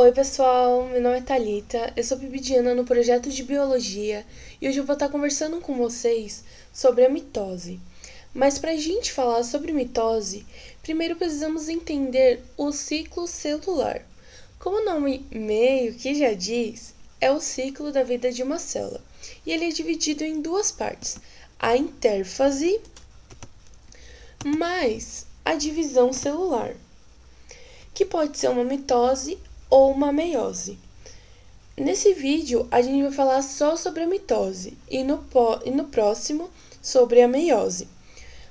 Oi pessoal, meu nome é Thalita, eu sou bibidiana no projeto de biologia e hoje eu vou estar conversando com vocês sobre a mitose. Mas para a gente falar sobre mitose, primeiro precisamos entender o ciclo celular. Como o nome meio que já diz, é o ciclo da vida de uma célula e ele é dividido em duas partes, a intérfase mais a divisão celular, que pode ser uma mitose ou uma meiose. Nesse vídeo, a gente vai falar só sobre a mitose e no próximo sobre a meiose.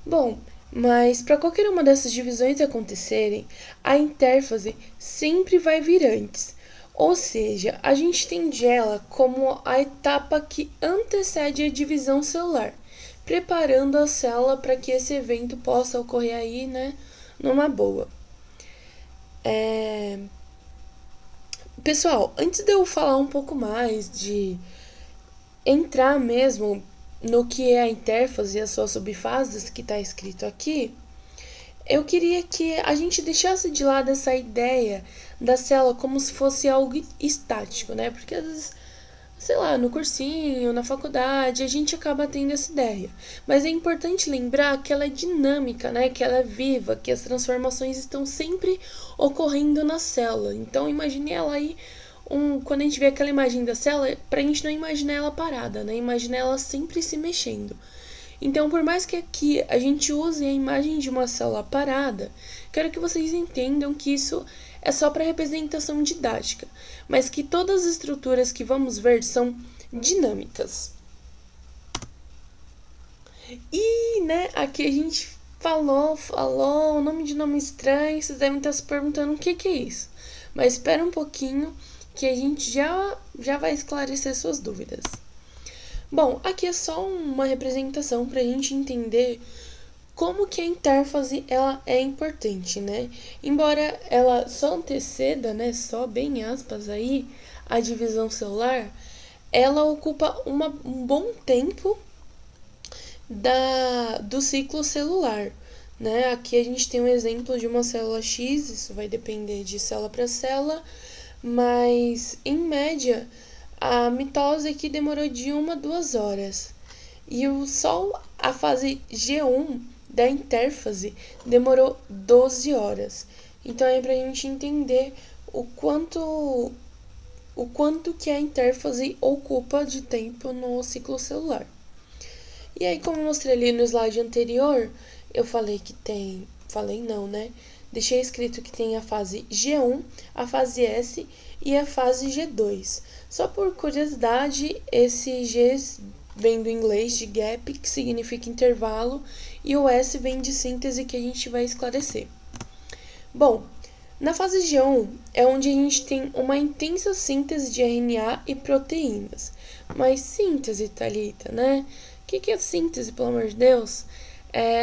Bom, mas para qualquer uma dessas divisões acontecerem, a intérfase sempre vai vir antes. Ou seja, a gente entende ela como a etapa que antecede a divisão celular, preparando a célula para que esse evento possa ocorrer aí, numa boa. Pessoal, antes de eu falar um pouco mais, de entrar mesmo no que é a intérfase e as suas subfases que está escrito aqui, eu queria que a gente deixasse de lado essa ideia da célula como se fosse algo estático, né? Porque às vezes, sei lá, no cursinho, na faculdade, a gente acaba tendo essa ideia. Mas é importante lembrar que ela é dinâmica, né? Que ela é viva, que as transformações estão sempre ocorrendo na célula. Então imagine ela aí, quando a gente vê aquela imagem da célula, pra gente não imaginar ela parada, né? Imaginar ela sempre se mexendo. Então, por mais que aqui a gente use a imagem de uma célula parada, quero que vocês entendam que isso é só para representação didática, mas que todas as estruturas que vamos ver são dinâmicas. E, aqui a gente falou o nome de nome estranho, vocês devem estar se perguntando o que é isso. Mas espera um pouquinho que a gente já vai esclarecer suas dúvidas. Bom, aqui é só uma representação para a gente entender como que a intérfase ela é importante, né? Embora ela só anteceda, só bem aspas aí, a divisão celular, ela ocupa um bom tempo do ciclo celular, né? Aqui a gente tem um exemplo de uma célula X, isso vai depender de célula para célula, mas em média a mitose aqui demorou de 1 a 2 horas. E só a fase G1 da intérfase demorou 12 horas. Então é pra gente entender o quanto que a intérfase ocupa de tempo no ciclo celular. E aí, como eu mostrei ali no slide anterior, eu falei que tem... Falei não, né? Deixei escrito que tem a fase G1, a fase S e a fase G2. Só por curiosidade, esse G vem do inglês de gap, que significa intervalo, e o S vem de síntese, que a gente vai esclarecer. Bom, na fase G1 é onde a gente tem uma intensa síntese de RNA e proteínas. Mas síntese, Thalita, né? O que é síntese, pelo amor de Deus?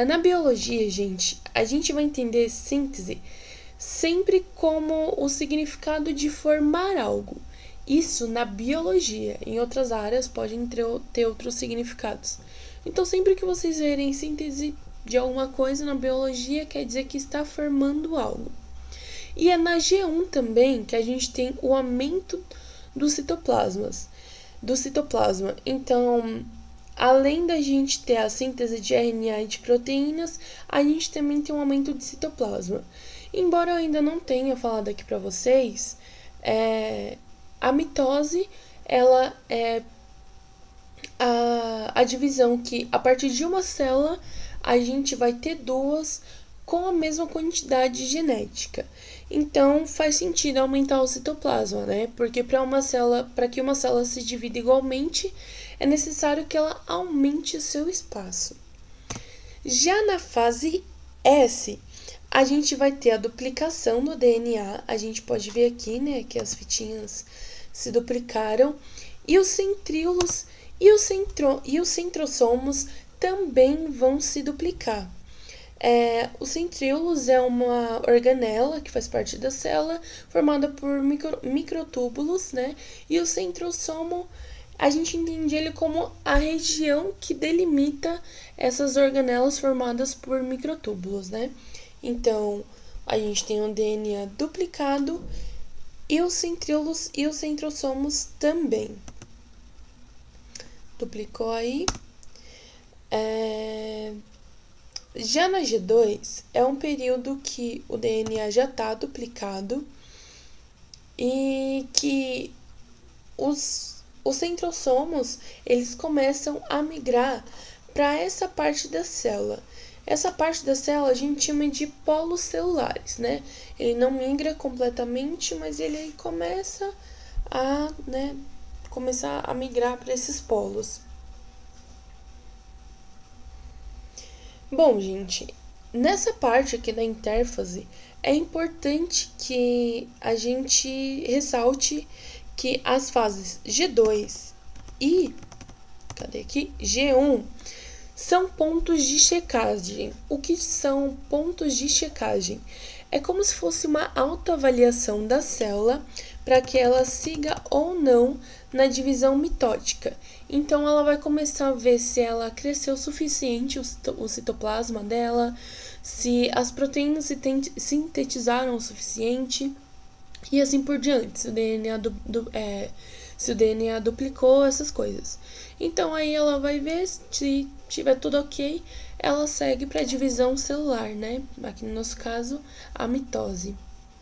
Na biologia, gente, a gente vai entender síntese sempre como o significado de formar algo. Isso na biologia. Em outras áreas podem ter outros significados. Então, sempre que vocês verem síntese de alguma coisa na biologia, quer dizer que está formando algo. E é na G1 também que a gente tem o aumento do citoplasma. Então, além da gente ter a síntese de RNA e de proteínas, a gente também tem um aumento de citoplasma. Embora eu ainda não tenha falado aqui para vocês, a mitose, ela é a divisão que, a partir de uma célula, a gente vai ter duas com a mesma quantidade genética. Então, faz sentido aumentar o citoplasma, né? Porque para que uma célula se divida igualmente, é necessário que ela aumente o seu espaço. Já na fase S, a gente vai ter a duplicação do DNA. A gente pode ver aqui, que as fitinhas se duplicaram. E os centríolos e os centrossomos também vão se duplicar. Os centríolos é uma organela que faz parte da célula, formada por microtúbulos, E o centrossomo, a gente entende ele como a região que delimita essas organelas formadas por microtúbulos, Então, a gente tem um DNA duplicado e os centríolos e os centrossomos também. Duplicou aí. Já na G2, é um período que o DNA já está duplicado e que os centrossomos, eles começam a migrar para essa parte da célula. Essa parte da célula a gente chama de polos celulares, né? Ele não migra completamente, mas ele começa a migrar para esses polos. Bom, gente, nessa parte aqui da intérfase, é importante que a gente ressalte que as fases G2 e G1 são pontos de checagem. O que são pontos de checagem? É como se fosse uma autoavaliação da célula para que ela siga ou não na divisão mitótica. Então, ela vai começar a ver se ela cresceu o suficiente, o citoplasma dela, se as proteínas se sintetizaram o suficiente e assim por diante, se o DNA duplicou, essas coisas. Então, aí ela vai ver se tiver tudo ok, ela segue para a divisão celular, né? Aqui no nosso caso, a mitose.